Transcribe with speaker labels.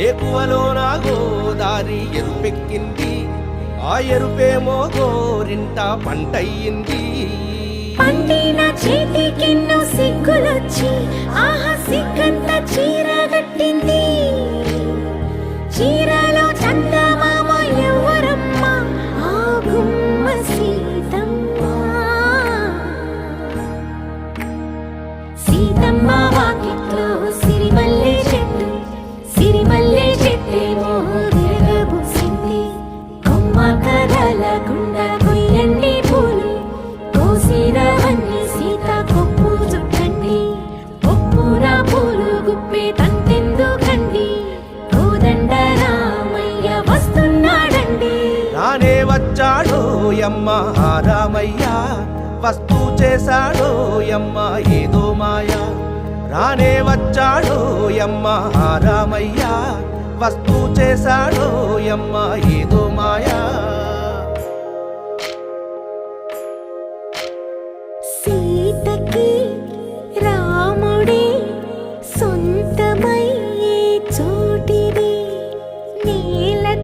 Speaker 1: ఏకువలో నా గోదారి ఎరుపెక్కింది, ఆ ఎరుపేమో గోరింట పంటయ్యింది.
Speaker 2: పండిన చేతికెన్నో సిగ్గులొచ్చి ఆహా సిగ్గంత చీరగట్టింది. చీరలో చందమామ ఎవరమ్మ, ఆ గుమ్మ సీతమ్మ. సీతమ్మ వాకిట్లో సిరిమల్లె చెట్టు, సిరిమల్లె చెట్టేమో విరగబూసింది. కొమ్మ కదలకుండా కొయ్యండి పూలు, కోసిరవన్నీ సీత కొప్పు చుట్టండి. ఒప్పున పూలు గుప్పే తంతెందుకండి, కోదండ రామయ్య వస్తున్నాడండి.
Speaker 1: రానే వచ్చాడో యమ్మ ఆ రామయ్య, వస్తూ చేశాడో యమ్మ ఏదో మాయ. రానే వచ్చాడో యమ్మ ఆ రామయ్య, వస్తూ చేశాడో యమ్మ ఏదో మాయా.
Speaker 2: సీతకి